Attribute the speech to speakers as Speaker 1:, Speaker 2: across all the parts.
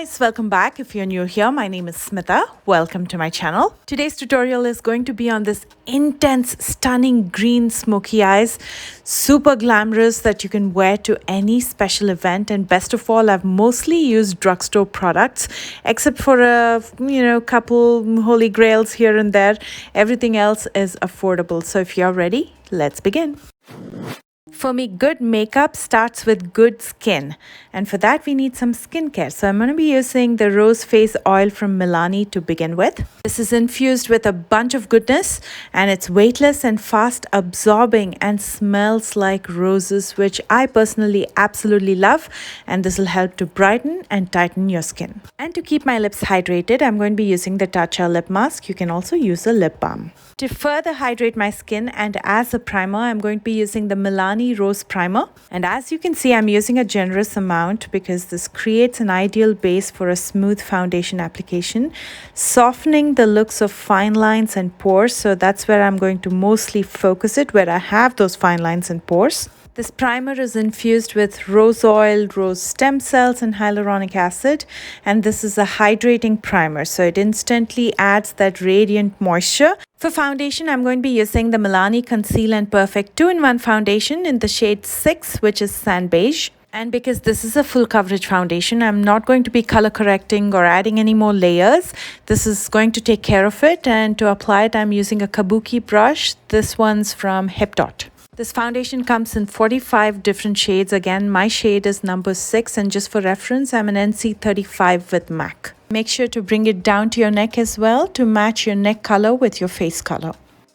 Speaker 1: guys, welcome back. If you're new here, my name is Smita. Welcome to my channel. Today's tutorial is going to be on this intense, stunning green smoky eyes. Super glamorous that you can wear to any special event. And best of all, I've mostly used drugstore products, except for a couple holy grails here and there. Everything else is affordable. So if you're ready, let's begin. For me, good makeup starts with good skin, and for that we need some skincare. So I'm going to be using the Rose Face Oil from Milani to begin with. This is infused with a bunch of goodness, and it's weightless and fast absorbing and smells like roses, which I personally absolutely love, and this will help to brighten and tighten your skin. And to keep my lips hydrated, I'm going to be using the Tatcha lip mask. You can also use a lip balm. To further hydrate my skin and as a primer, I'm going to be using the Milani Rose Primer. And as you can see, I'm using a generous amount because this creates an ideal base for a smooth foundation application, softening the looks of fine lines and pores. So that's where I'm going to mostly focus it, where I have those fine lines and pores. This primer is infused with rose oil, rose stem cells, and hyaluronic acid. And this is a hydrating primer, so it instantly adds that radiant moisture. For foundation, I'm going to be using the Milani Conceal and Perfect 2-in-1 foundation in the shade 6, which is Sand Beige. And because this is a full coverage foundation, I'm not going to be color correcting or adding any more layers. This is going to take care of it. And to apply it, I'm using a kabuki brush. This one's from Hip Dot. This foundation comes in 45 different shades. Again, my shade is number 6, and just for reference, I'm an NC35 with MAC. Make sure to bring it down to your neck as well to match your neck color with your face color.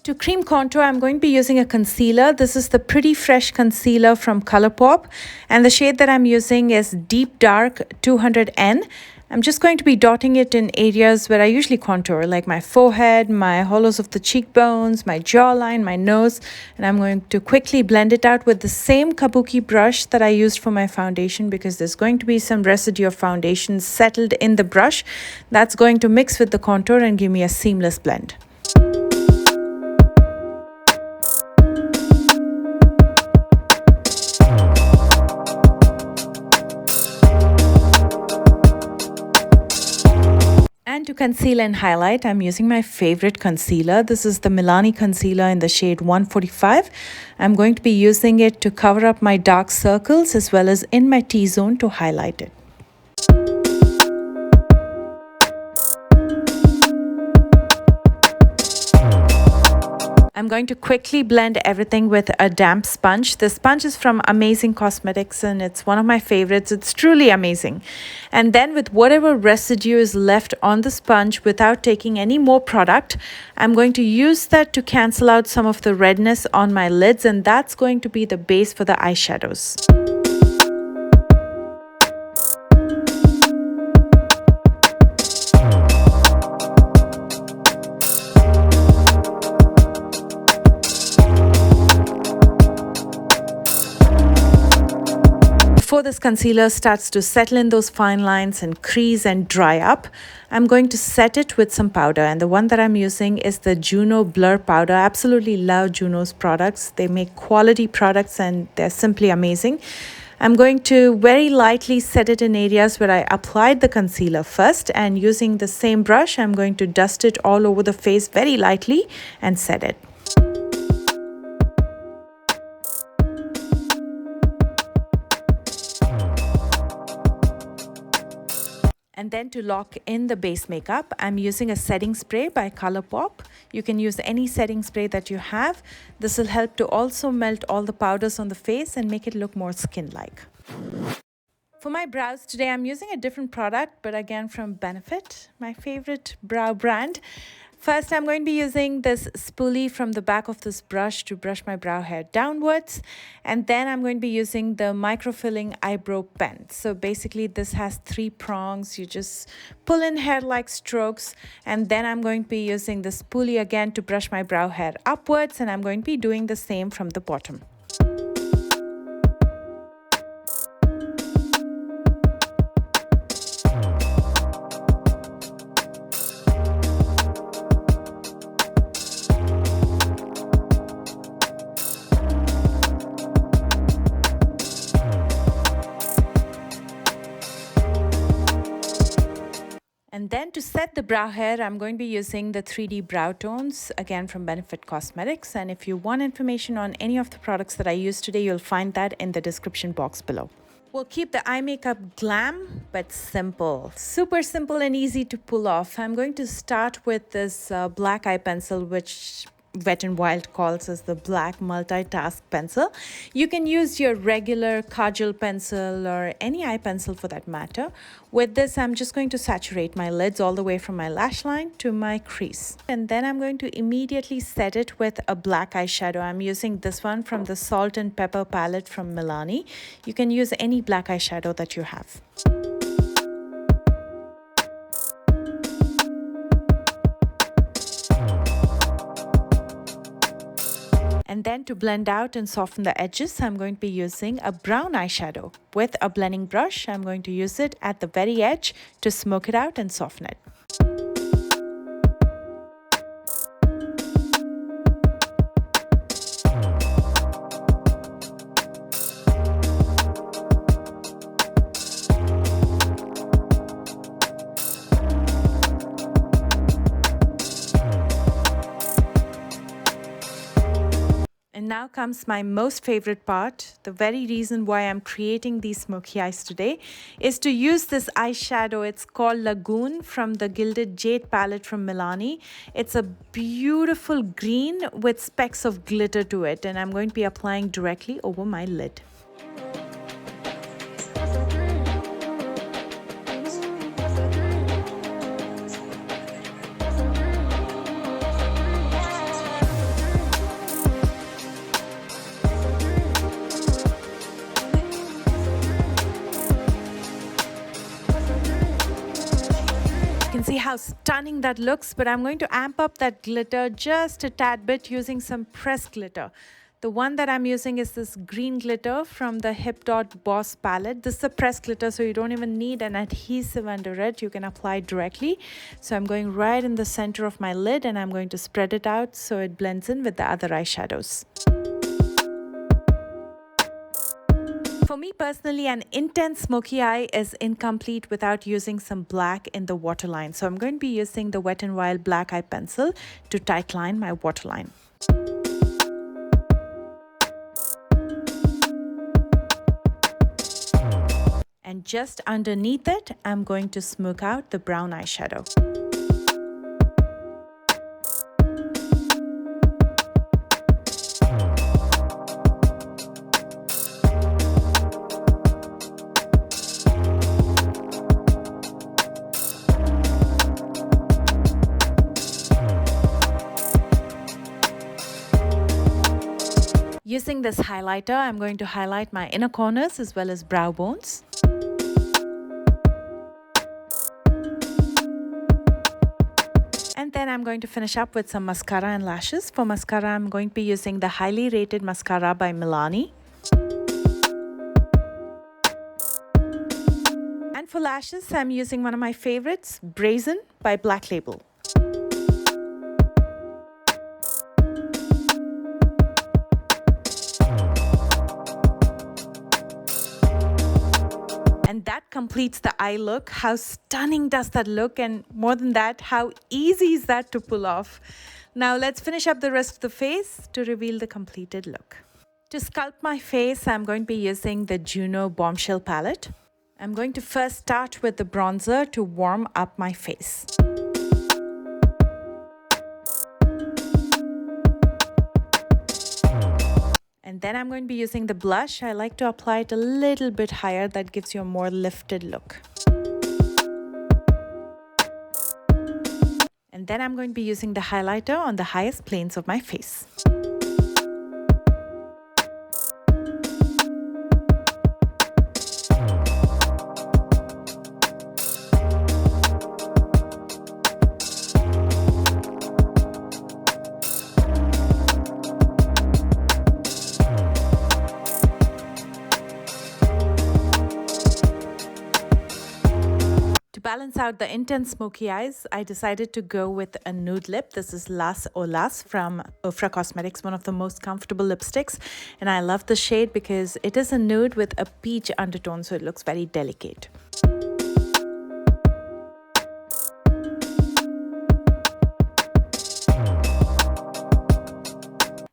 Speaker 1: To cream contour, I'm going to be using a concealer. This is the Pretty Fresh Concealer from Colourpop, and the shade that I'm using is Deep Dark 200N. I'm just going to be dotting it in areas where I usually contour, like my forehead, my hollows of the cheekbones, my jawline, my nose. And I'm going to quickly blend it out with the same kabuki brush that I used for my foundation, because there's going to be some residue of foundation settled in the brush. That's going to mix with the contour and give me a seamless blend. And to conceal and highlight, I'm using my favorite concealer. This is the Milani concealer in the shade 145. I'm going to be using it to cover up my dark circles as well as in my T-zone to highlight it. I'm going to quickly blend everything with a damp sponge. The sponge is from Amazing Cosmetics and it's one of my favorites. It's truly amazing. And then with whatever residue is left on the sponge without taking any more product, I'm going to use that to cancel out some of the redness on my lids, and that's going to be the base for the eyeshadows. Before this concealer starts to settle in those fine lines and crease and dry up, I'm going to set it with some powder. And the one that I'm using is the Juno Blur Powder. I absolutely love Juno's products. They make quality products and they're simply amazing. I'm going to very lightly set it in areas where I applied the concealer first. And using the same brush, I'm going to dust it all over the face very lightly and set it. And then to lock in the base makeup, I'm using a setting spray by Colourpop. You can use any setting spray that you have. This will help to also melt all the powders on the face and make it look more skin-like. For my brows today, I'm using a different product, but again from Benefit, my favorite brow brand. First, I'm going to be using this spoolie from the back of this brush to brush my brow hair downwards. And then I'm going to be using the microfilling eyebrow pen. So basically this has 3 prongs. You just pull in hair-like strokes. And then I'm going to be using the spoolie again to brush my brow hair upwards. And I'm going to be doing the same from the bottom. then to set the brow hair, I'm going to be using the 3D brow tones, again from Benefit Cosmetics. And if you want information on any of the products that I used today, you'll find that in the description box below. We'll keep the eye makeup glam, but simple. Super simple and easy to pull off. I'm going to start with this black eye pencil, which Wet n Wild calls as the black multitask pencil. You can use your regular kajal pencil or any eye pencil for that matter. With this, I'm just going to saturate my lids all the way from my lash line to my crease. And then I'm going to immediately set it with a black eyeshadow. I'm using this one from the Salt and Pepper palette from Milani. You can use any black eyeshadow that you have. And then to blend out and soften the edges, I'm going to be using a brown eyeshadow. With a blending brush, I'm going to use it at the very edge to smoke it out and soften it. And now comes my most favorite part. The very reason why I'm creating these smoky eyes today is to use this eyeshadow. It's called Lagoon from the Gilded Jade palette from Milani. It's a beautiful green with specks of glitter to it, and I'm going to be applying directly over my lid. See how stunning that looks, but I'm going to amp up that glitter just a tad bit using some pressed glitter. The one that I'm using is this green glitter from the Hip Dot Boss palette. This is a pressed glitter, so you don't even need an adhesive under it. You can apply it directly. So I'm going right in the center of my lid and I'm going to spread it out so it blends in with the other eyeshadows. For me personally, an intense smoky eye is incomplete without using some black in the waterline. So I'm going to be using the Wet n Wild black eye pencil to tightline my waterline. And just underneath it, I'm going to smoke out the brown eyeshadow. Using this highlighter, I'm going to highlight my inner corners as well as brow bones. And then I'm going to finish up with some mascara and lashes. For mascara, I'm going to be using the highly rated mascara by Milani. And for lashes, I'm using one of my favorites, Brazen by Black Label. And that completes the eye look. How stunning does that look? And more than that, how easy is that to pull off? Now let's finish up the rest of the face to reveal the completed look. To sculpt my face, I'm going to be using the Juno Bombshell palette. I'm going to first start with the bronzer to warm up my face. And then I'm going to be using the blush. I like to apply it a little bit higher. That gives you a more lifted look. And then I'm going to be using the highlighter on the highest planes of my face. Balance out the intense smoky eyes, I decided to go with a nude lip. This is Las Olas from Ofra Cosmetics, one of the most comfortable lipsticks. And I love the shade because it is a nude with a peach undertone, so it looks very delicate.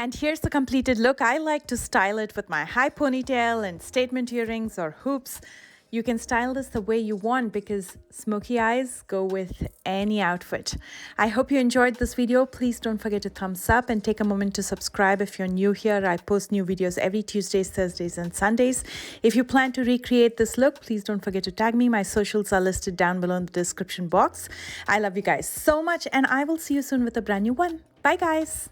Speaker 1: And here's the completed look. I like to style it with my high ponytail and statement earrings or hoops. You can style this the way you want because smoky eyes go with any outfit. I hope you enjoyed this video. Please don't forget to thumbs up and take a moment to subscribe if you're new here. I post new videos every Tuesdays, Thursdays, and Sundays. If you plan to recreate this look, please don't forget to tag me. My socials are listed down below in the description box. I love you guys so much, and I will see you soon with a brand new one. Bye, guys.